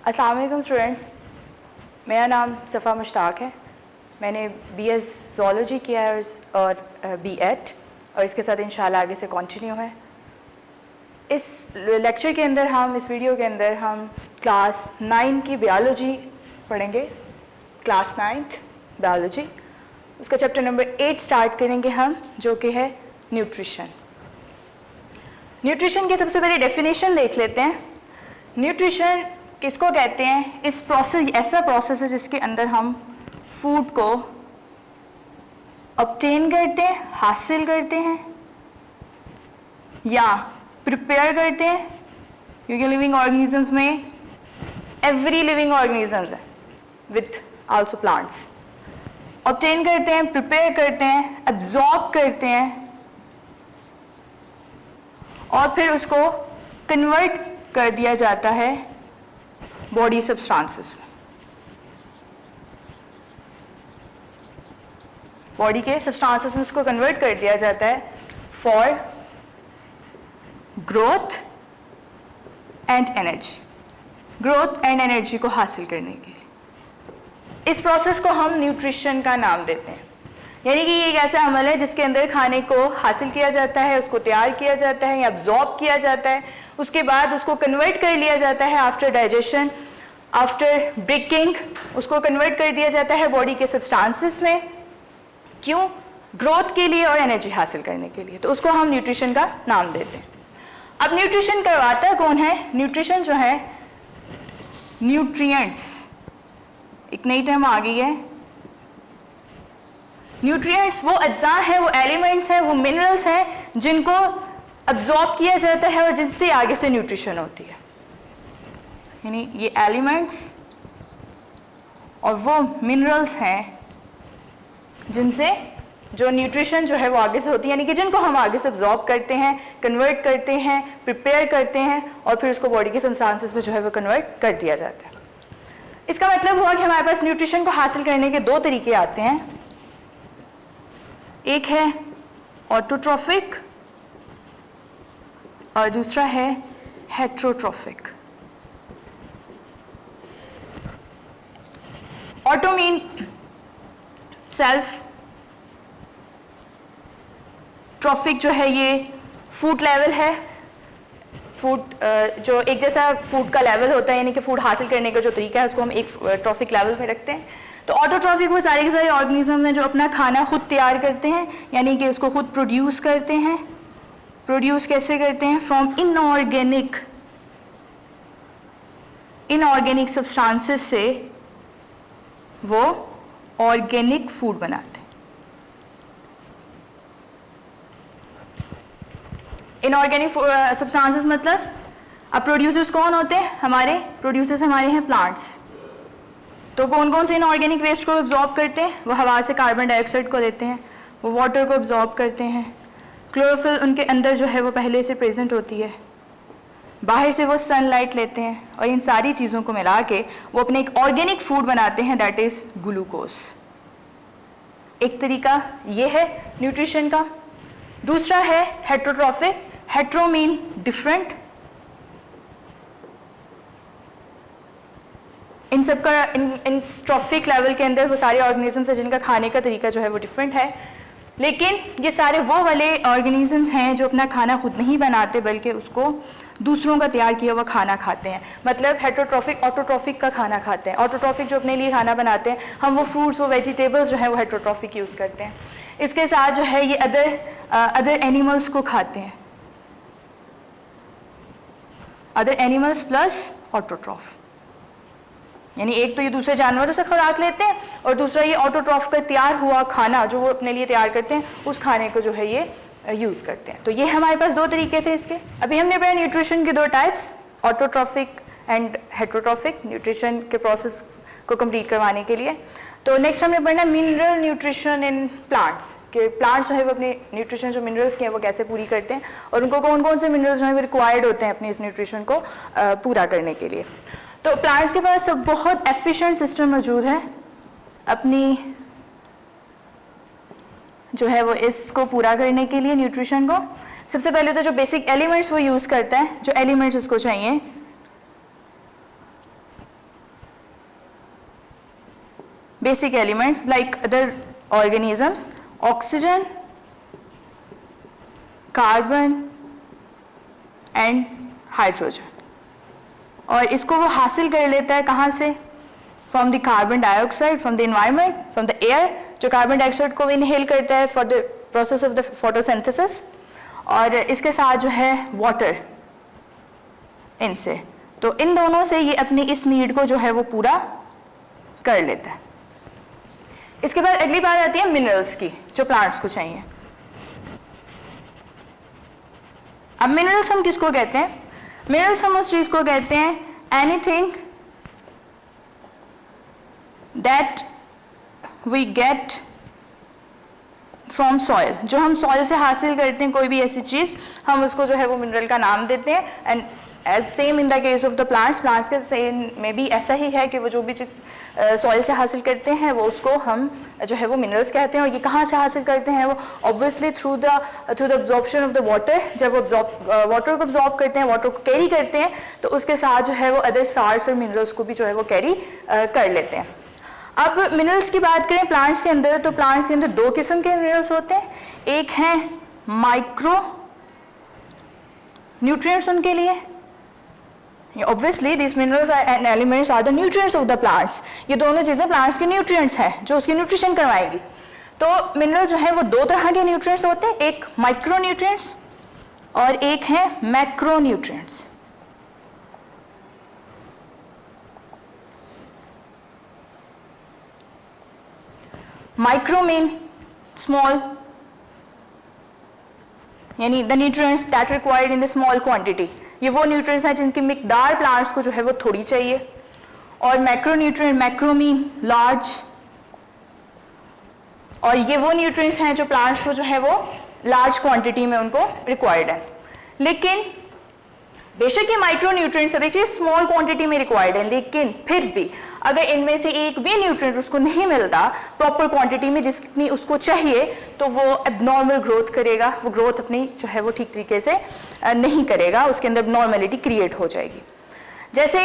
अस्सलाम वालेकुम स्टूडेंट्स, मेरा नाम सफ़ा मुश्ताक है। मैंने BS ज़ूलॉजी किया है और B.Ed और इसके साथ इंशाल्लाह आगे से कंटिन्यू है। इस लेक्चर के अंदर इस वीडियो के अंदर हम क्लास 9 की बायोलॉजी पढ़ेंगे। क्लास 9th बायोलॉजी, उसका चैप्टर नंबर 8 स्टार्ट करेंगे हम, जो कि है न्यूट्रिशन। न्यूट्रिशन की सबसे पहले डेफिनेशन देख लेते हैं। न्यूट्रिशन किसको कहते हैं? इस प्रोसेस, ऐसा प्रोसेस है जिसके अंदर हम फूड को ऑब्टेन करते हैं, हासिल करते हैं या प्रिपेयर करते हैं, क्योंकि लिविंग ऑर्गेनिजम्स में एवरी लिविंग ऑर्गेनिज्म है विथ आल्सो प्लांट्स। ऑब्टेन करते हैं, प्रिपेयर करते हैं, एब्जॉर्ब करते हैं और फिर उसको कन्वर्ट कर दिया जाता है बॉडी सब्सटेंसेस में। बॉडी के सब्सटेंसेस में उसको कन्वर्ट कर दिया जाता है for growth and energy, growth and energy को हासिल करने के लिए। इस प्रोसेस को हम न्यूट्रिशन का नाम देते हैं। यानी कि ये एक ऐसा अमल है जिसके अंदर खाने को हासिल किया जाता है, उसको तैयार किया जाता है या अब्जॉर्ब किया जाता है, उसके बाद उसको कन्वर्ट कर लिया जाता है आफ्टर डाइजेशन, आफ्टर ब्रेकिंग उसको कन्वर्ट कर दिया जाता है बॉडी के सब्सटेंसेस में। क्यों? ग्रोथ के लिए और एनर्जी हासिल करने के लिए। तो उसको हम न्यूट्रिशन का नाम देते हैं। अब न्यूट्रिशन करवाता कौन है? न्यूट्रिशन जो है, न्यूट्रिएंट्स, एक नई टर्म आ गई है। न्यूट्रिएंट्स वो अज्जा हैं, वो एलिमेंट्स हैं, वो मिनरल्स हैं जिनको अब्जॉर्ब किया जाता है और जिनसे आगे से न्यूट्रिशन होती है। यानी ये एलिमेंट्स और वो मिनरल्स हैं जिनसे जो न्यूट्रिशन जो है वो आगे से होती है, यानी कि जिनको हम आगे से अब्जॉर्ब करते हैं, कन्वर्ट करते हैं, प्रिपेयर करते हैं और फिर उसको बॉडी के सब्सटेंसेस में जो है वो कन्वर्ट कर दिया जाता है। इसका मतलब हुआ कि हमारे पास न्यूट्रिशन को हासिल करने के दो तरीके आते हैं। एक है ऑटोट्रॉफिक और दूसरा है heterotrophic. Auto mean self, trophic जो है ये फूड लेवल है। फूड जो एक जैसा फूड का लेवल होता है, यानी कि फूड हासिल करने का जो तरीका है उसको हम एक ट्रॉफिक लेवल पे रखते हैं। तो ऑटोट्रॉफिक वो सारे के सारे ऑर्गेनिज्म हैं जो अपना खाना खुद तैयार करते हैं, यानी कि उसको खुद प्रोड्यूस करते हैं। प्रोड्यूस कैसे करते हैं? फ्रॉम इनऑर्गेनिक सब्सटेंसेस से वो ऑर्गेनिक फूड बनाते हैं। इनऑर्गेनिक सब्सटेंसेस मतलब, अब प्रोड्यूसर्स कौन होते हैं? हमारे प्रोड्यूसर्स हमारे हैं प्लांट्स। तो कौन कौन से इनऑर्गेनिक वेस्ट को अब्जॉर्ब करते हैं? वो हवा से कार्बन डाइऑक्साइड को लेते हैं, वो वाटर को अब्जॉर्ब करते हैं, क्लोरोफिल उनके अंदर जो है वो पहले से प्रेजेंट होती है, बाहर से वो सनलाइट लेते हैं और इन सारी चीज़ों को मिला के वो अपने एक ऑर्गेनिक फूड बनाते हैं, दैट इज़ ग्लूकोज। एक तरीका ये है न्यूट्रिशन का। दूसरा है हेट्रोट्रॉफिक। Hetero mean different. इन सब का इन ट्रॉफिक लेवल के अंदर वो सारे ऑर्गेनिजम्स हैं जिनका खाने का तरीका जो है वो डिफरेंट है, लेकिन ये सारे वो वाले ऑर्गेनिजम्स हैं जो अपना खाना खुद नहीं बनाते बल्कि उसको दूसरों का तैयार किया हुआ खाना खाते हैं। मतलब हेट्रोट्रॉफिक ऑटोट्रॉफिक का खाना खाते हैं। ऑटोट्रॉफिक जो अपने लिए खाना बनाते हैं, हम वो फ्रूट्स, वो वेजिटेबल्स जो है वो हेट्रोट्रॉफिक यूज़ करते हैं। इसके साथ जो है ये अदर एनिमल्स को खाते हैं, अदर एनिमल्स प्लस ऑटोट्रॉफ। यानी एक तो ये दूसरे जानवरों से खुराक लेते हैं और दूसरा ये ऑटोट्रॉफ का तैयार हुआ खाना जो वो अपने लिए तैयार करते हैं, उस खाने को जो है ये यूज़ करते हैं। तो ये हमारे पास दो तरीके थे इसके। अभी हमने पढ़ा न्यूट्रिशन के दो types, autotrophic and heterotrophic, nutrition के प्रोसेस को कंप्लीट करवाने के लिए। तो नेक्स्ट हमने पढ़ना मिनरल न्यूट्रिशन इन प्लांट्स, कि प्लांट्स जो है वो अपने न्यूट्रिशन जो मिनरल्स के हैं वो कैसे पूरी करते हैं और उनको कौन कौन से मिनरल्स जो हैं वो रिक्वायर्ड होते हैं अपने इस न्यूट्रिशन को पूरा करने के लिए। तो प्लांट्स के पास बहुत एफिशिएंट सिस्टम मौजूद है अपनी जो है वो इसको पूरा करने के लिए, न्यूट्रिशन को। सबसे पहले तो जो बेसिक एलिमेंट्स वो यूज़ करता है, जो एलिमेंट्स उसको चाहिए basic elements like other organisms, oxygen, carbon and hydrogen. और इसको वो हासिल कर लेता है कहाँ से? From the carbon dioxide, from the environment, from the air, जो कार्बन डाइऑक्साइड को इनहेल करता है for the process of the photosynthesis, और इसके साथ जो है वाटर इनसे। तो इन दोनों से ये अपनी इस नीड को जो है वो पूरा कर लेता है। इसके बाद अगली बात आती है मिनरल्स की, जो प्लांट्स को चाहिए। अब मिनरल्स हम किसको कहते हैं? मिनरल्स हम उस चीज को कहते हैं anything that we get from soil, जो हम सॉइल से हासिल करते हैं कोई भी ऐसी चीज़, हम उसको जो है वो मिनरल का नाम देते हैं। And as same in the case of the plants, plants के सेम में भी ऐसा ही है कि वो जो भी चीज़ सॉइल से हासिल करते हैं वो उसको हम जो है वो मिनरल्स कहते हैं। और ये कहाँ से हासिल करते हैं? वो obviously through the absorption of the water. जब वो वाटर को अब्जॉर्ब करते हैं, वाटर को कैरी करते हैं, तो उसके साथ जो है वो अदर साल्ट्स और मिनरल्स को भी जो है वो कैरी कर लेते हैं। अब मिनरल्स की बात करें प्लांट्स के अंदर, तो प्लांट्स के अंदर दो किस्म के मिनरल्स होते हैं। एक हैं माइक्रो न्यूट्रिएंट्स उनके लिए, obviously this minerals and elements are the nutrients of the plants. ये दोनों चीज़ें प्लांट्स के न्यूट्रिएंट्स हैं जो उसकी न्यूट्रिशन करवाएंगी। तो मिनरल जो है वो दो तरह के न्यूट्रिएंट्स होते हैं, एक माइक्रो न्यूट्रिएंट्स और एक है macro nutrients. Micro mean small, यानी the nutrients that required in the small quantity. ये वो न्यूट्रिएंट्स हैं जिनकी मिकदार प्लांट्स को जो है वो थोड़ी चाहिए। और macro nutrient, macro mean large, और ये वो न्यूट्रिएंट्स हैं जो प्लांट्स को जो है वो लार्ज क्वांटिटी में उनको रिक्वायर्ड है। लेकिन बेशक ये माइक्रो न्यूट्रिएंट्स अब एक चीज स्मॉल क्वांटिटी में रिक्वायर्ड है, लेकिन फिर भी अगर इनमें से एक भी न्यूट्रिएंट उसको नहीं मिलता प्रॉपर क्वांटिटी में जितनी उसको चाहिए, तो वो एबनॉर्मल ग्रोथ करेगा, वो ग्रोथ अपनी जो है वो ठीक तरीके से नहीं करेगा, उसके अंदर एबनॉर्मेलिटी क्रिएट हो जाएगी। जैसे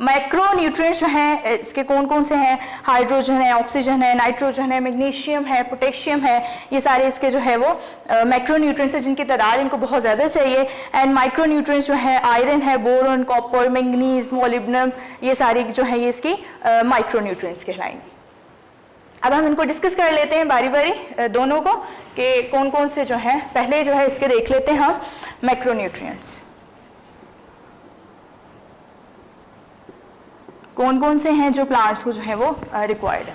मैक्रो न्यूट्रिएंट्स जो हैं इसके कौन कौन से हैं? हाइड्रोजन है, ऑक्सीजन है, नाइट्रोजन है, मैग्नीशियम है, पोटेशियम है, ये सारे इसके जो है वो मैक्रो न्यूट्रिएंट्स हैं जिनकी तादाद इनको बहुत ज़्यादा चाहिए। एंड माइक्रो न्यूट्रिएंट्स जो है आयरन है, बोरॉन, कॉपर, मैंगनीज, मोलिब्डेनम, ये सारी जो है ये इसकी माइक्रो न्यूट्रिएंट्स कहलाएंगी। अब हम इनको डिस्कस कर लेते हैं बारी बारी दोनों को कि कौन कौन से जो हैं। पहले जो है इसके देख लेते हैं हम मैक्रो न्यूट्रिएंट्स कौन कौन से हैं जो प्लांट्स को जो है वो रिक्वायर्ड है।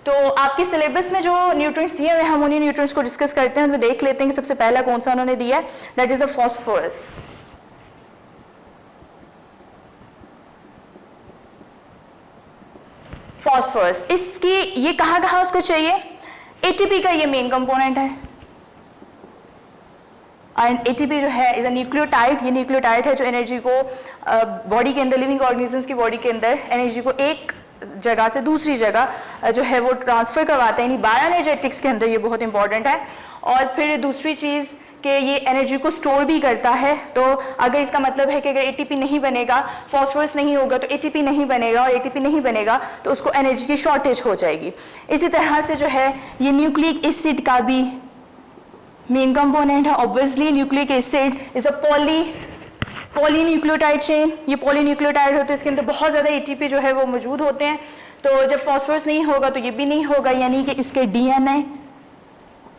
तो आपके सिलेबस में जो न्यूट्रिएंट्स दिए हुए हैं हम उन्हीं न्यूट्रिएंट्स को डिस्कस करते हैं। उनमें देख लेते हैं कि सबसे पहला कौन सा उन्होंने दिया है, that is a phosphorus. Phosphorus इसकी ये कहाँ कहाँ उसको चाहिए? एटीपी का ये मेन कंपोनेंट है। एंड एटीपी जो है इज अ न्यूक्लियोटाइड। ये न्यूक्लियोटाइड है जो एनर्जी को बॉडी के अंदर, लिविंग ऑर्गेनिजम्स की बॉडी के अंदर एनर्जी को एक जगह से दूसरी जगह जो है वो ट्रांसफर करवाता है। यानी बायोएनर्जेटिक्स के अंदर ये बहुत इंपॉर्टेंट है। और फिर दूसरी चीज़ कि ये एनर्जी को स्टोर भी करता है। तो अगर इसका मतलब है कि अगर एटीपी नहीं बनेगा, फॉस्फोरस नहीं होगा, तो एटीपी नहीं बनेगा, और एटीपी नहीं बनेगा तो उसको एनर्जी की शॉर्टेज हो जाएगी। इसी तरह से जो है ये न्यूक्लिक एसिड का भी मेन कंपोनेंट है। Obviously nucleic acid is a polynucleotide chain. ये पॉलीन्यूक्लियोटाइड होते हैं, इसके अंदर बहुत ज़्यादा एटीपी जो है वो मौजूद होते हैं। तो जब फॉस्फोरस नहीं होगा तो ये भी नहीं होगा, यानी कि इसके डीएनए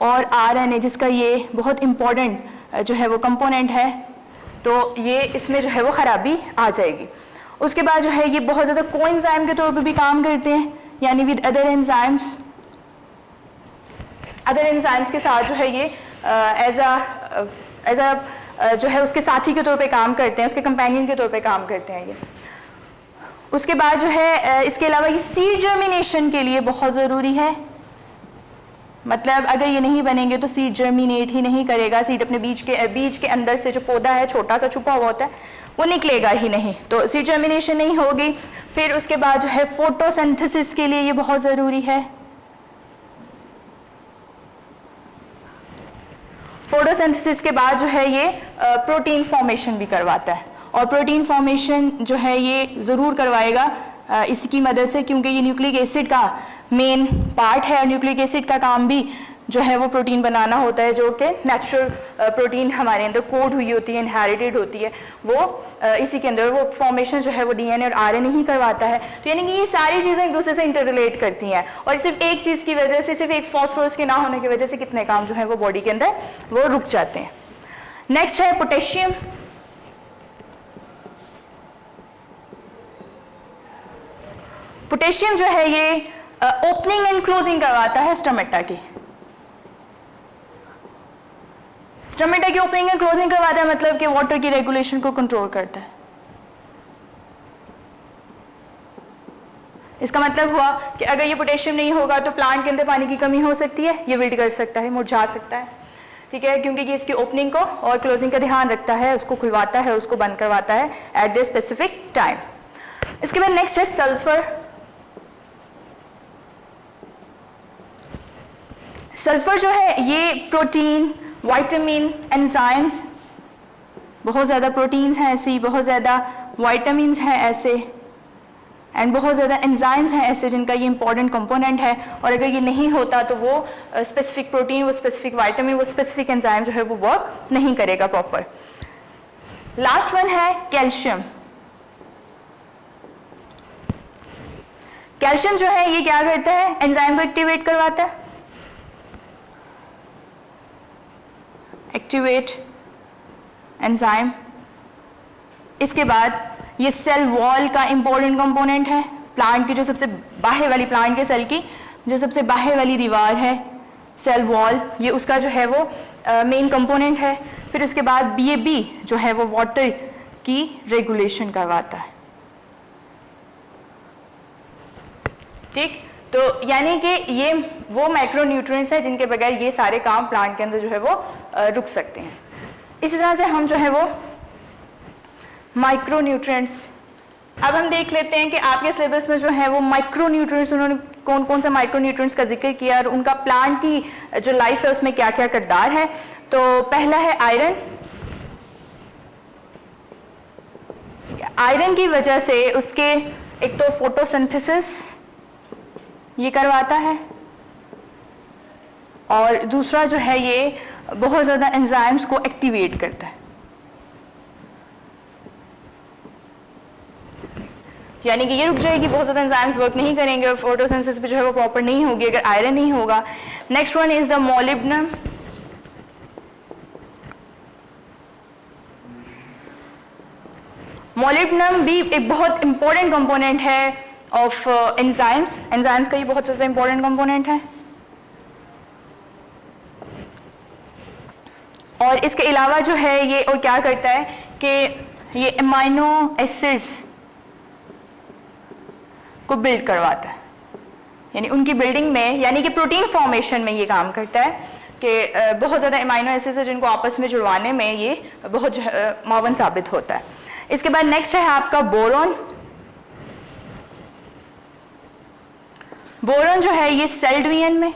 और आरएनए जिसका ये बहुत इम्पॉर्टेंट जो है वो कंपोनेंट है, तो ये इसमें जो है वो ख़राबी आ जाएगी। उसके बाद जो है ये बहुत ज़्यादा कोएंजाइम के तौर पे भी काम करते हैं, यानी विद अदर एंजाइम्स के साथ जो है ये एज अ जो है उसके साथी के तौर पे काम करते हैं, उसके कंपेनियन के तौर पे काम करते हैं ये। उसके बाद जो है इसके अलावा ये सीड जर्मिनेशन के लिए बहुत ज़रूरी है। मतलब अगर ये नहीं बनेंगे तो सीड जर्मिनेट ही नहीं करेगा। सीड अपने बीज के अंदर से जो पौधा है छोटा सा छुपा हुआ होता है वो निकलेगा ही नहीं, तो सीड जर्मिनेशन नहीं होगी। फिर उसके बाद जो है फोटोसिंथेसिस के लिए ये बहुत ज़रूरी है। फोटोसिंथेसिस के बाद जो है ये प्रोटीन फॉर्मेशन भी करवाता है, और प्रोटीन फॉर्मेशन जो है ये ज़रूर करवाएगा इसकी मदद से, क्योंकि ये न्यूक्लिक एसिड का मेन पार्ट है, और न्यूक्लिक एसिड का काम भी जो है वो प्रोटीन बनाना होता है, जो कि नेचुरल प्रोटीन हमारे अंदर कोड हुई होती है, इनहेरिटेड होती है, वो इसी के अंदर वो फॉर्मेशन जो है वो डीएनए और आरएनए ही करवाता है। तो यानी कि ये सारी चीज़ें एक दूसरे से इंटररिलेट करती हैं, और सिर्फ एक चीज़ की वजह से, सिर्फ एक फॉस्फोरस के ना होने की वजह से कितने काम जो है वो बॉडी के अंदर वो रुक जाते हैं। नेक्स्ट है पोटेशियम। पोटेशियम जो है ये ओपनिंग एंड क्लोजिंग करवाता है स्टमेटा की। स्टमेटा की ओपनिंग एंड क्लोजिंग करवाता है, मतलब कि वाटर की रेगुलेशन को कंट्रोल करता है। इसका मतलब हुआ कि अगर ये पोटेशियम नहीं होगा तो प्लांट के अंदर पानी की कमी हो सकती है, ये विल्ट कर सकता है, मुरझा सकता है, ठीक है, क्योंकि ये इसकी ओपनिंग को और क्लोजिंग का ध्यान रखता है, उसको खुलवाता है, उसको बंद करवाता है एट द स्पेसिफिक टाइम। इसके बाद नेक्स्ट है सल्फर। सल्फर जो है ये प्रोटीन, विटामिन, एंजाइम्स, बहुत ज़्यादा प्रोटीन्स हैं ऐसी, बहुत ज़्यादा विटामिन्स हैं ऐसे, एंड बहुत ज़्यादा एंजाइम्स हैं ऐसे जिनका ये इंपॉर्टेंट कंपोनेंट है, और अगर ये नहीं होता तो वो स्पेसिफिक प्रोटीन, वो स्पेसिफिक विटामिन, वो स्पेसिफिक एंजाइम जो है वो वर्क नहीं करेगा प्रॉपर। लास्ट वन है कैल्शियम। कैल्शियम जो है ये क्या करता है, एंजाइम को एक्टिवेट करवाता है, एक्टिवेट एंजाइम। इसके बाद ये सेल वॉल का इंपॉर्टेंट कंपोनेंट है, प्लांट की जो सबसे बाहर वाली, प्लांट के सेल की जो सबसे बाहर वाली दीवार है, सेल वॉल, ये उसका जो है वो मेन कंपोनेंट है। फिर उसके बाद ये भी जो है वो वाटर की रेगुलेशन करवाता है, ठीक। तो यानी कि ये वो माइक्रोन्यूट्रिएंट्स हैं जिनके बगैर ये सारे काम प्लांट के अंदर जो है वो रुक सकते हैं। इसी तरह से हम जो है वो माइक्रोन्यूट्रिएंट्स, अब हम देख लेते हैं कि आपके सिलेबस में जो है वो माइक्रोन्यूट्रिएंट्स, उन्होंने कौन कौन सा माइक्रोन्यूट्रिएंट्स का जिक्र किया और उनका प्लांट की जो लाइफ है उसमें क्या क्या किरदार है। तो पहला है आयरन। आयरन की वजह से उसके एक तो फोटोसिंथेसिस ये करवाता है, और दूसरा जो है ये बहुत ज़्यादा एंजाइम्स को एक्टिवेट करता है। यानी कि ये रुक जाएगी, बहुत ज़्यादा एंजाइम्स वर्क नहीं करेंगे और फोटोसिंथेसिस भी जो है वो प्रॉपर नहीं होगी अगर आयरन नहीं होगा। Next one is the molybdenum. Molybdenum भी एक बहुत इंपॉर्टेंट कंपोनेंट है ऑफ एंजाइम्स। एंजाइम्स का ये बहुत ज़्यादा इंपॉर्टेंट कंपोनेंट है, और इसके अलावा जो है ये और क्या करता है कि ये अमाइनो एसिड्स को बिल्ड करवाता है, यानी उनकी बिल्डिंग में, यानी कि प्रोटीन फॉर्मेशन में ये काम करता है कि बहुत ज़्यादा अमाइनो एसिड्स है जिनको आपस में जुड़वाने में ये बहुत मावन साबित होता है। इसके बाद नेक्स्ट है आपका बोरॉन। बोरॉन जो है ये सेल डिवीजन में,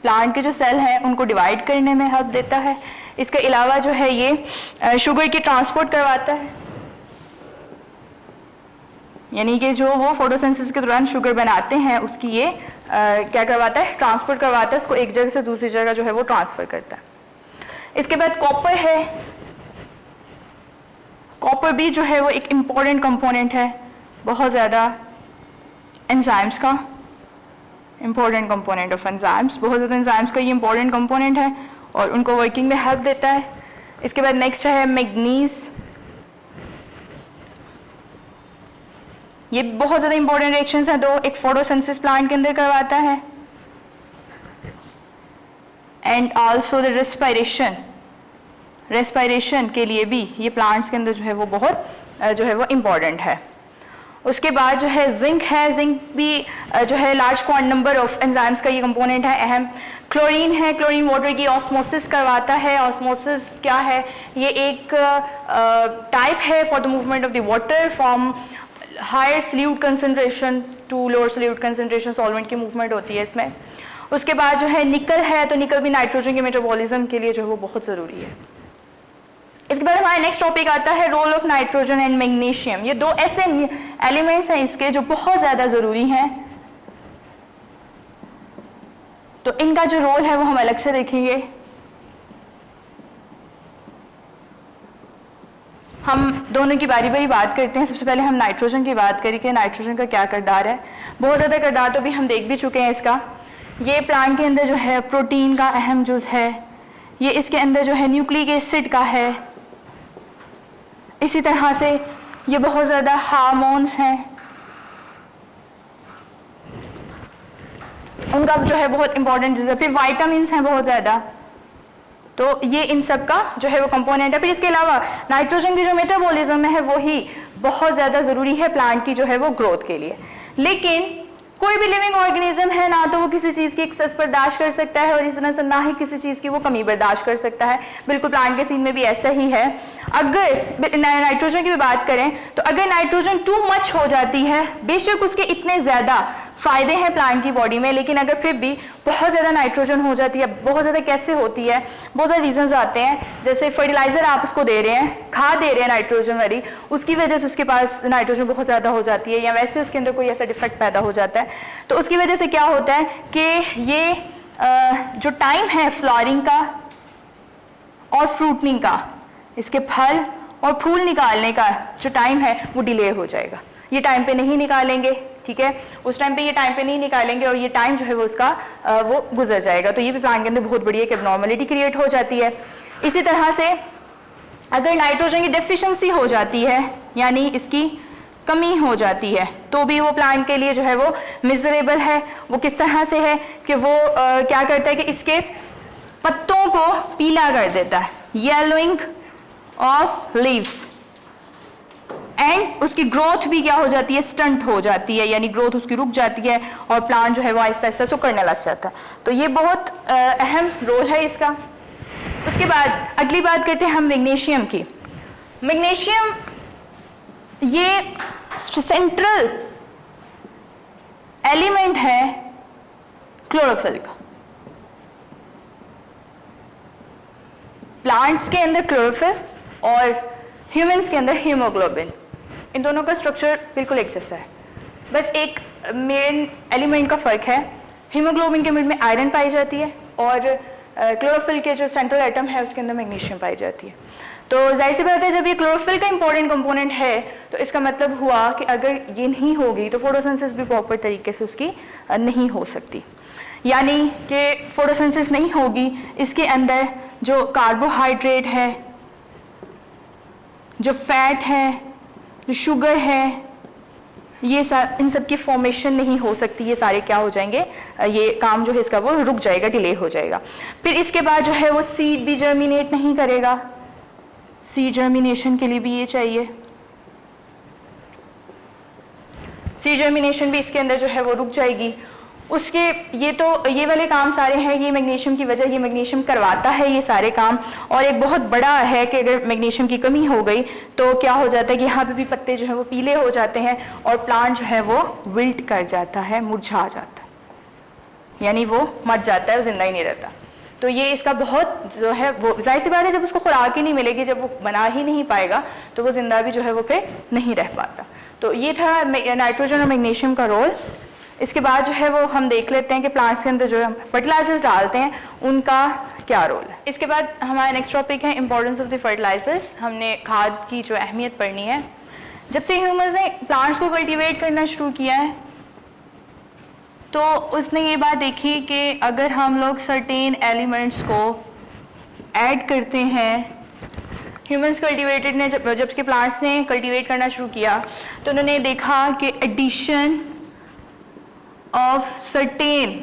प्लांट के जो सेल हैं उनको डिवाइड करने में हेल्प देता है। इसके अलावा जो है ये शुगर की ट्रांसपोर्ट करवाता है, यानी कि जो वो फोटोसिंथेसिस के दौरान शुगर बनाते हैं उसकी ये क्या करवाता है, ट्रांसपोर्ट करवाता है, उसको एक जगह से दूसरी जगह जो है वो ट्रांसफ़र करता है। इसके बाद कॉपर है। कॉपर भी जो है वो एक इम्पॉर्टेंट कंपोनेंट है, बहुत ज़्यादा एंजाइम्स का इंपॉर्टेंट कंपोनेंट ऑफ एंजाइम्स, बहुत ज़्यादा एंजाइम्स का ये इंपॉर्टेंट कंपोनेंट है और उनको वर्किंग में हेल्प देता है। इसके बाद नेक्स्ट है मैग्नीज। ये बहुत ज़्यादा इंपॉर्टेंट रिएक्शंस हैं दो, एक फोटोसिंथेसिस प्लांट के अंदर करवाता है एंड आल्सो द रेस्पिरेशन के लिए भी ये प्लांट्स के अंदर जो है वो बहुत जो है वो इम्पॉर्टेंट है। उसके बाद जो है जिंक है। जिंक भी जो है large quant number of enzymes का ये कंपोनेंट है, अहम। क्लोरीन है, क्लोरीन वाटर की ऑस्मोसिस करवाता है। ऑस्मोसिस क्या है, ये एक टाइप है for the movement of the water from higher solute concentration to lower solute concentration, solvent की मूवमेंट होती है इसमें। उसके बाद जो है निकल है, तो निकल भी नाइट्रोजन के मेटाबॉलिज्म के लिए जो है वो बहुत ज़रूरी है। इसके बाद हमारा नेक्स्ट टॉपिक आता है role of nitrogen and magnesium. ये दो ऐसे एलिमेंट्स हैं इसके जो बहुत ज़्यादा ज़रूरी हैं तो इनका जो रोल है वो हम अलग से देखेंगे। हम दोनों की बारी बारी बात करते हैं। सबसे पहले हम नाइट्रोजन की बात करें कि नाइट्रोजन का क्या किरदार है। बहुत ज़्यादा किरदार तो भी हम देख भी चुके हैं इसका। ये प्लांट के अंदर जो है प्रोटीन का अहम जुज़ है, ये इसके अंदर जो है न्यूक्लिक एसिड का है। इसी तरह से ये बहुत ज़्यादा हार्मोन्स हैं, उनका जो है बहुत इंपॉर्टेंट जुज़ है। फिर वाइटामिन्स हैं बहुत ज़्यादा, तो ये इन सब का जो है वो कंपोनेंट है। फिर इसके अलावा नाइट्रोजन की जो मेटाबॉलिज्म है वो ही बहुत ज़्यादा ज़रूरी है प्लांट की जो है वो ग्रोथ के लिए। लेकिन कोई भी लिविंग ऑर्गेनिज्म है ना तो वो किसी चीज़ की एक्सेस बर्दाश्त कर सकता है और इस तरह से ना ही किसी चीज़ की वो कमी बर्दाश्त कर सकता है। बिल्कुल प्लांट के सीन में भी ऐसा ही है। अगर नाइट्रोजन की भी बात करें तो अगर नाइट्रोजन टू मच हो जाती है, बेशक उसके इतने ज़्यादा फ़ायदे हैं प्लांट की बॉडी में, लेकिन अगर फिर भी बहुत ज़्यादा नाइट्रोजन हो जाती है, बहुत ज़्यादा कैसे होती है, बहुत सारे रीजंस आते हैं। जैसे फर्टिलाइज़र आप उसको दे रहे हैं, खाद दे रहे हैं नाइट्रोजन वाली, उसकी वजह से उसके पास नाइट्रोजन बहुत ज़्यादा हो जाती है, या वैसे उसके अंदर कोई ऐसा डिफेक्ट पैदा हो जाता है, तो उसकी वजह से क्या होता है कि ये जो टाइम है फ्लावरिंग का और फ्रूटनिंग का, इसके फल और फूल निकालने का जो टाइम है वो डिले हो जाएगा। ये टाइम पे नहीं निकालेंगे, ठीक है, उस टाइम पे ये टाइम पे नहीं निकालेंगे और ये टाइम जो है वो उसका वो गुजर जाएगा। तो ये भी प्लांट के अंदर बहुत बड़ी एक एबनॉर्मलिटी क्रिएट हो जाती है। इसी तरह से अगर नाइट्रोजन की डेफिशिएंसी हो जाती है, यानी इसकी कमी हो जाती है, तो भी वो प्लांट के लिए जो है वो मिजरेबल है। वो किस तरह से है कि वो क्या करता है कि इसके पत्तों को पीला कर देता है, येलोइंग ऑफ लीव्स, एंड उसकी ग्रोथ भी क्या हो जाती है, स्टंट हो जाती है, यानी ग्रोथ उसकी रुक जाती है और प्लांट जो है वो आहिस्ता आहिस्ता सुकड़ने लग जाता है। तो ये बहुत अहम रोल है इसका। उसके बाद अगली बात करते हैं हम मैग्नीशियम की। मैग्नीशियम ये सेंट्रल एलिमेंट है क्लोरोफिल का। प्लांट्स के अंदर क्लोरोफिल और ह्यूमंस के अंदर हीमोग्लोबिन, इन दोनों का स्ट्रक्चर बिल्कुल एक जैसा है, बस एक मेन एलिमेंट का फ़र्क है। हीमोग्लोबिन के में आयरन पाई जाती है और क्लोरोफिल के जो सेंट्रल एटम है उसके अंदर मैग्नीशियम पाई जाती है। तो जाहिर सी बात है जब ये क्लोरोफिल का इंपॉर्टेंट कंपोनेंट है तो इसका मतलब हुआ कि अगर ये नहीं होगी तो फोटोसिंथेसिस भी प्रॉपर तरीके से उसकी नहीं हो सकती, यानी कि फोटोसिंथेसिस नहीं होगी, इसके अंदर जो कार्बोहाइड्रेट है, जो फैट है, जो शुगर है, ये इन सब की फॉर्मेशन नहीं हो सकती। ये सारे क्या हो जाएंगे, ये काम जो है इसका वो रुक जाएगा, डिले हो जाएगा। फिर इसके बाद जो है वो सीड भी जर्मिनेट नहीं करेगा, सीड जर्मिनेशन के लिए भी ये चाहिए, सीड जर्मिनेशन भी इसके अंदर जो है वो रुक जाएगी। उसके ये वाले काम सारे हैं, ये मैग्नीशियम की वजह, ये मैग्नीशियम करवाता है ये सारे काम। और एक बहुत बड़ा है कि अगर मैग्नीशियम की कमी हो गई तो क्या हो जाता है कि यहाँ पे भी पत्ते जो है वो पीले हो जाते हैं और प्लांट जो है वो विल्ट कर जाता है, मुरझा जाता है, यानी वो मर जाता है, जिंदा ही नहीं रहता। तो ये इसका बहुत जो है वो जाहिर सी बात है, जब उसको खुराक ही नहीं मिलेगी, जब वो बना ही नहीं पाएगा तो वो जिंदा भी जो है वो फिर नहीं रह पाता। तो ये था नाइट्रोजन और मैग्नीशियम का रोल। इसके बाद जो है वो हम देख लेते हैं कि प्लांट्स के अंदर जो हम फर्टिलाइजर्स डालते हैं उनका क्या रोल है। इसके बाद हमारा नेक्स्ट टॉपिक है इंपॉर्टेंस ऑफ द फर्टिलाइजर्स। हमने खाद की जो अहमियत पढ़नी है। जब से ह्यूमंस ने प्लांट्स को कल्टीवेट करना शुरू किया है तो उसने ये बात देखी कि अगर हम लोग सर्टेन एलिमेंट्स को ऐड करते हैं, ह्यूमंस कल्टीवेटेड ने जब के प्लांट्स ने कल्टीवेट करना शुरू किया तो उन्होंने देखा कि एडिशन ऑफ सर्टेन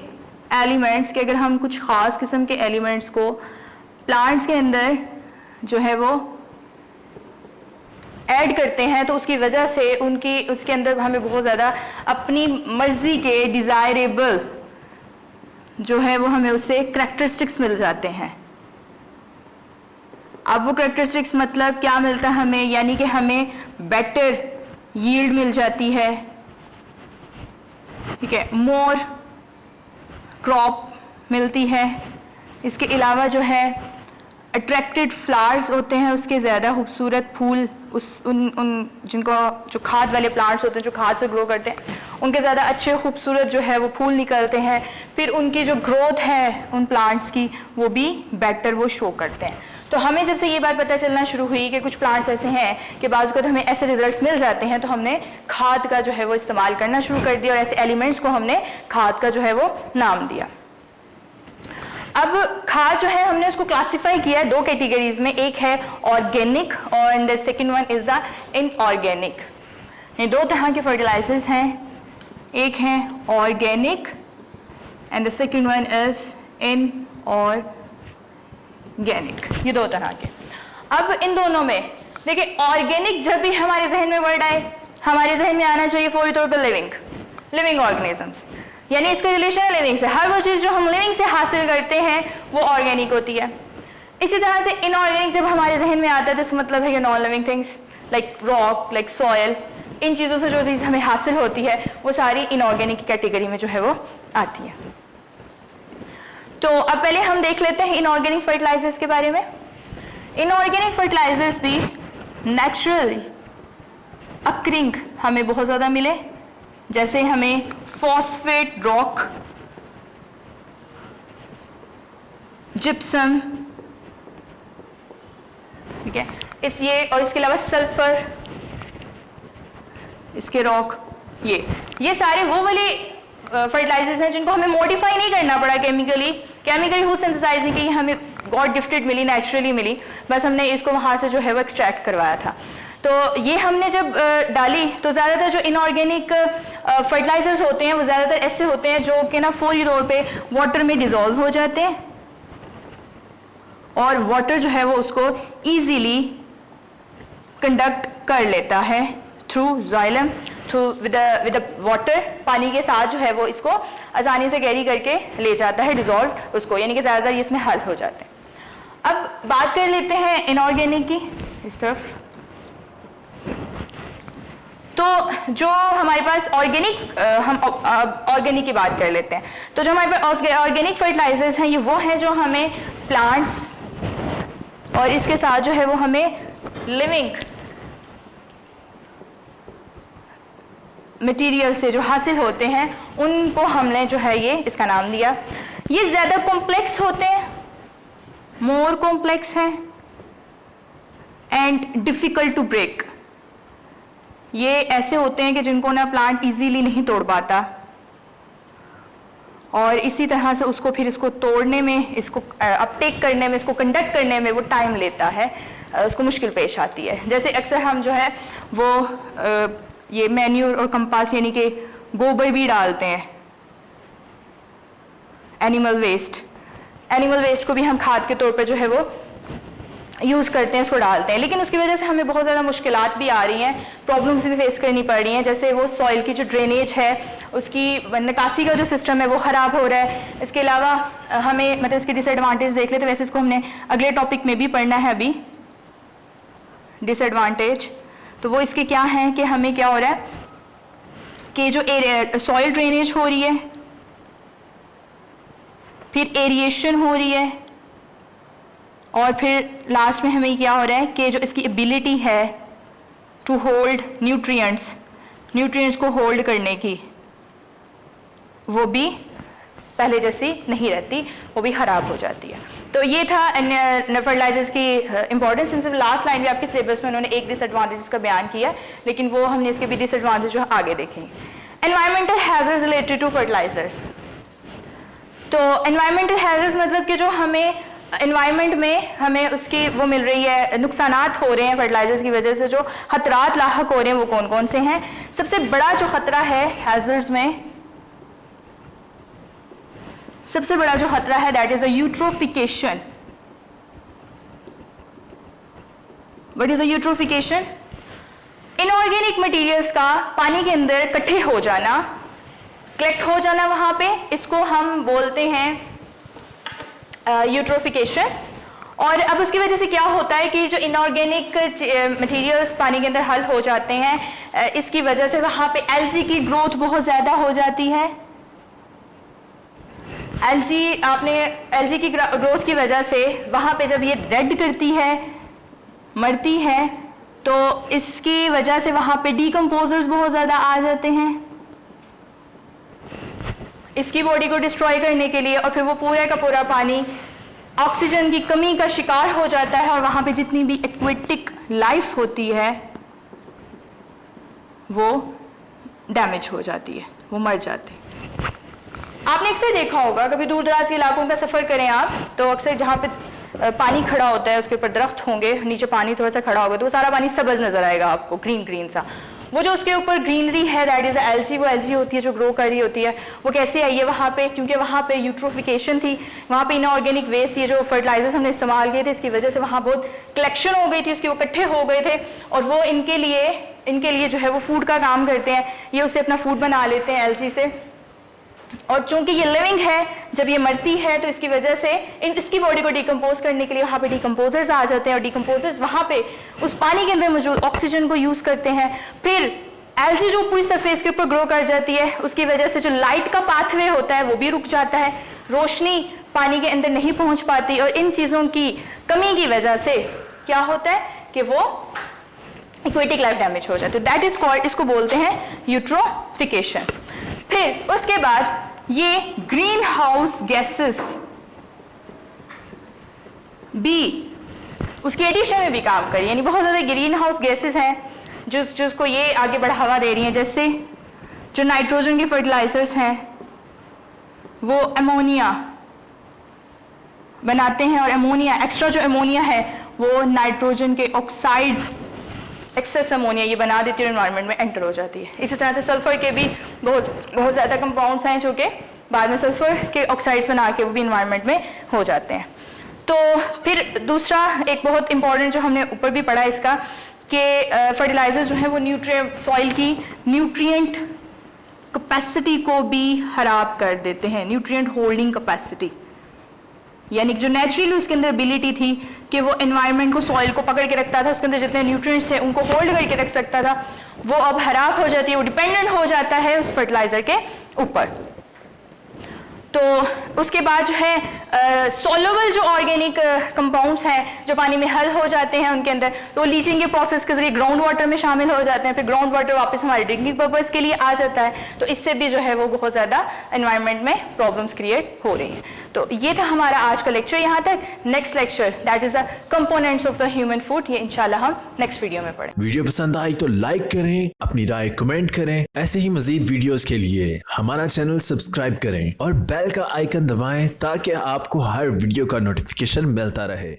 एलिमेंट्स के, अगर हम कुछ ख़ास किस्म के एलिमेंट्स को प्लांट्स के अंदर जो है वो ऐड करते हैं तो उसकी वजह से उसके अंदर हमें बहुत ज़्यादा अपनी मर्ज़ी के डिज़ायरेबल जो है वो हमें उससे करैक्टरिस्टिक्स मिल जाते हैं। अब वो करैक्टरिस्टिक्स मतलब क्या मिलता है हमें, यानी कि हमें बेटर यील्ड मिल जाती है, ठीक है, मोर क्रॉप मिलती है। इसके अलावा जो है अट्रैक्टेड फ्लावर्स होते हैं, उसके ज़्यादा खूबसूरत फूल उन जिनको जो खाद वाले प्लांट्स होते हैं जो खाद से ग्रो करते हैं उनके ज़्यादा अच्छे खूबसूरत जो है वो फूल निकलते हैं, फिर उनकी जो ग्रोथ है उन प्लांट्स की वो भी बेटर वो शो करते हैं। तो हमें जब से ये बात पता चलना शुरू हुई कि कुछ प्लांट्स ऐसे हैं कि बाज़ हमें ऐसे रिजल्ट्स मिल जाते हैं, तो हमने खाद का जो है वो इस्तेमाल करना शुरू कर दिया और ऐसे एलिमेंट्स को हमने खाद का जो है वो नाम दिया। अब खाद जो है हमने उसको क्लासिफाई किया है दो कैटेगरीज में, एक है ऑर्गेनिक और the second one is the inorganic. ये दो तरह के फर्टिलाइजर्स हैं, एक है organic and the second one is inorganic, ये दो तरह के। अब इन दोनों में देखिए, ऑर्गेनिक जब भी हमारे जहन में वर्ड आए, हमारे जहन में आना चाहिए फौरी तौर पर लिविंग ऑर्गेनिजम्स, यानी इसका रिलेशन है लिविंग से। हर वो चीज़ जो हम लिविंग से हासिल करते हैं वो ऑर्गेनिक होती है। इसी तरह से इनऑर्गेनिक जब हमारे जहन में आता है तो इसका मतलब है कि non living things like rock, like soil, इन चीज़ों से जो चीज़ हमें हासिल होती है वो सारी इनऑर्गेनिक की कैटेगरी में जो है वो आती है। तो अब पहले हम देख लेते हैं इनऑर्गेनिक फर्टिलाइजर्स के बारे में। इनऑर्गेनिक फर्टिलाइजर्स भी नेचुरली अक्रिंग हमें बहुत ज़्यादा मिले, जैसे हमें फॉस्फेट रॉक, जिप्सम, ठीक है, और इसके अलावा सल्फर, इसके रॉक, ये सारे वो वाले फर्टिलाइजर्स हैं जिनको हमें मॉडिफाई नहीं करना पड़ा केमिकली खुद सिंथेसाइज नहीं की, हमें गॉड गिफ्टेड मिली, नेचुरली मिली, बस हमने इसको वहाँ से जो है वो एक्सट्रैक्ट करवाया था। तो ये हमने जब डाली तो ज़्यादातर जो इनऑर्गेनिक फर्टिलाइजर्स होते हैं वो ज़्यादातर ऐसे होते हैं जो कि ना फौरी तौर पे वाटर में डिज़ोल्व हो जाते हैं और वाटर जो है वो उसको ईजीली कंडक्ट कर लेता है थ्रू जाइलम, विद वाटर, पानी के साथ जो है वो इसको आसानी से कैरी करके ले जाता है डिज़ोल्व उसको, यानी कि ज़्यादातर ये इसमें हल हो जाते हैं। अब बात कर लेते हैं इनऑर्गेनिक की इस तरफ। तो जो हमारे पास ऑर्गेनिक, हम ऑर्गेनिक की बात कर लेते हैं। तो जो हमारे पास ऑर्गेनिक फर्टिलाइजर्स हैं ये वो हैं जो हमें प्लांट्स और इसके साथ जो है वो हमें लिविंग मटेरियल से जो हासिल होते हैं उनको हमने जो है ये इसका नाम दिया। ये ज़्यादा कॉम्प्लेक्स होते हैं, मोर कॉम्प्लेक्स हैं एंड डिफ़िकल्ट टू ब्रेक। ये ऐसे होते हैं कि जिनको ना प्लांट इजीली नहीं तोड़ पाता और इसी तरह से उसको फिर इसको तोड़ने में, इसको अपटेक करने में, इसको कंडक्ट करने में वो टाइम लेता है, उसको मुश्किल पेश आती है। जैसे अक्सर हम जो है वो ये मैन्यूर और कंपास यानी कि गोबर भी डालते हैं, एनिमल वेस्ट को भी हम खाद के तौर पर जो है वो यूज़ करते हैं, उसको डालते हैं, लेकिन उसकी वजह से हमें बहुत ज़्यादा मुश्किलात भी आ रही हैं, प्रॉब्लम्स भी फेस करनी पड़ रही हैं। जैसे वो सॉइल की जो ड्रेनेज है उसकी निकासी का जो सिस्टम है वो ख़राब हो रहा है। इसके अलावा हमें मतलब इसके डिसएडवांटेज देख लेते, वैसे इसको हमने अगले टॉपिक में भी पढ़ना है अभी, डिसएडवांटेज। तो वो इसके क्या हैं कि हमें क्या हो रहा है कि जो सॉइल ड्रेनेज हो रही है, फिर एरिएशन हो रही है और फिर लास्ट में हमें क्या हो रहा है कि जो इसकी एबिलिटी है टू होल्ड न्यूट्रिएंट्स को होल्ड करने की, वो भी पहले जैसी नहीं रहती, वो भी ख़राब हो जाती है। तो ये था फर्टिलाइजर्स की इंपॉर्टेंस। सिर्फ लास्ट लाइन भी आपके सिलेबस में उन्होंने एक डिसएडवांटेज का बयान किया, लेकिन वो हमने इसके भी डिसएडवांटेज जो आगे देखेंगे। Environmental hazards related to fertilizers. तो एनवायरमेंटल हैजर्ड्स मतलब कि जो हमें एनवायरनमेंट में हमें उसकी वो मिल रही है, नुकसानात हो रहे हैं फर्टिलाइजर्स की वजह से, जो खतरात लाहक हो रहे हैं वो कौन कौन से हैं। सबसे बड़ा जो खतरा है हैजर्ड्स में, सबसे बड़ा जो खतरा है that is the eutrophication. What is the eutrophication? Inorganic materials का पानी के अंदर इकट्ठे हो जाना, कलेक्ट हो जाना वहां पे, इसको हम बोलते हैं यूट्रोफिकेशन। और अब उसकी वजह से क्या होता है कि जो इनऑर्गेनिक मटेरियल्स पानी के अंदर हल हो जाते हैं, इसकी वजह से वहाँ पे एल्गी की ग्रोथ बहुत ज़्यादा हो जाती है। एल्गी की ग्रोथ की वजह से वहाँ पे जब ये डेड करती है, मरती है, तो इसकी वजह से वहाँ पे डीकम्पोजर्स बहुत ज़्यादा आ जाते हैं। इसकी बॉडी को डिस्ट्रॉय करने के लिए, और फिर वो पूरा का पूरा पानी ऑक्सीजन की कमी का शिकार हो जाता है और वहाँ पे जितनी भी एक्वेटिक लाइफ होती है वो डैमेज हो जाती है, वो मर जाते हैं। आपने अक्सर देखा होगा, कभी दूर दराज के इलाकों का सफ़र करें आप, तो अक्सर जहाँ पे पानी खड़ा होता है उसके ऊपर दरख्त होंगे, नीचे पानी थोड़ा सा खड़ा होगा तो वो सारा पानी सब्ज़ नज़र आएगा आपको, ग्रीन ग्रीन सा। वो जो उसके ऊपर ग्रीनरी है, दैट इज़ एल्गी, वो एल्गी होती है जो ग्रो कर रही होती है। वो कैसे आई है वहाँ पे? क्योंकि वहाँ पे यूट्रोफिकेशन थी, वहाँ पे इनऑर्गेनिक वेस्ट, ये जो फर्टिलाइजर्स हमने इस्तेमाल किए थे, इसकी वजह से वहाँ बहुत कलेक्शन हो गई थी उसकी, वो इकट्ठे हो गए थे और वो इनके लिए जो है वो फूड का काम करते हैं, ये उससे अपना फूड बना लेते हैं एल्गी से। और चूंकि ये लिविंग है, जब ये मरती है तो इसकी वजह से इसकी बॉडी को डिकम्पोज करने के लिए वहाँ पे डिकम्पोजर्स आ जाते हैं और डिकम्पोजर्स वहाँ पे उस पानी के अंदर मौजूद ऑक्सीजन को यूज़ करते हैं। फिर एल्गी जो पूरी सरफेस के ऊपर ग्रो कर जाती है, उसकी वजह से जो लाइट का पाथवे होता है वो भी रुक जाता है, रोशनी पानी के अंदर नहीं पहुँच पाती, और इन चीज़ों की कमी की वजह से क्या होता है कि वो एक्वेटिक लाइफ डैमेज हो जाती है। दैट इज कॉल्ड, इसको बोलते हैं यूट्रोफिकेशन। फिर उसके बाद ये ग्रीन हाउस गैसेस भी उसके एडिशन में भी काम करी, यानी बहुत ज़्यादा ग्रीन हाउस गैसेस हैं जिसको ये आगे बढ़ावा दे रही हैं। जैसे जो नाइट्रोजन के फर्टिलाइजर्स हैं वो अमोनिया बनाते हैं, और अमोनिया एक्स्ट्रा जो अमोनिया है वो नाइट्रोजन के ऑक्साइड्स, एक्सेस अमोनिया ये बना देती है, एनवायरनमेंट में एंटर हो जाती है। इसी तरह से सल्फर के भी बहुत ज़्यादा कंपाउंड्स हैं जो कि बाद में सल्फर के ऑक्साइड्स बना के वो भी एनवायरनमेंट में हो जाते हैं। तो फिर दूसरा एक बहुत इंपॉर्टेंट जो हमने ऊपर भी पढ़ा इसका कि फर्टिलाइजर्स जो हैं वो सॉइल की न्यूट्रिएंट कैपेसिटी को भी खराब कर देते हैं, न्यूट्रिएंट होल्डिंग कैपेसिटी, यानी कि जो नेचुरली उसके अंदर एबिलिटी थी कि वो एनवायरनमेंट को, सॉइल को पकड़ के रखता था, उसके अंदर जितने न्यूट्रिएंट्स थे उनको होल्ड करके रख सकता था, वो अब खराब हो जाती है, वो डिपेंडेंट हो जाता है उस फर्टिलाइजर के ऊपर। तो उसके बाद जो है सॉल्युबल जो ऑर्गेनिक कंपाउंड्स हैं जो पानी में हल हो जाते हैं उनके अंदर, तो लीचिंग के प्रोसेस के जरिए ग्राउंड वाटर में शामिल हो जाते हैं, फिर ग्राउंड वाटर वापस हमारे ड्रिंकिंग पर्पस के लिए आ जाता है, तो इससे भी जो है वो बहुत ज़्यादा एनवायरनमेंट में प्रॉब्लम्स क्रिएट हो रही हैं। तो ये था हमारा आज का लेक्चर यहाँ तक। Next lecture that is the components of the human food, ये इंशाल्लाह हम नेक्स्ट वीडियो में पढ़ें। वीडियो पसंद आई तो लाइक करें, अपनी राय कमेंट करें। ऐसे ही मजीद वीडियोस के लिए हमारा चैनल सब्सक्राइब करें और बेल का आइकन दबाएं ताकि आपको हर वीडियो का नोटिफिकेशन मिलता रहे।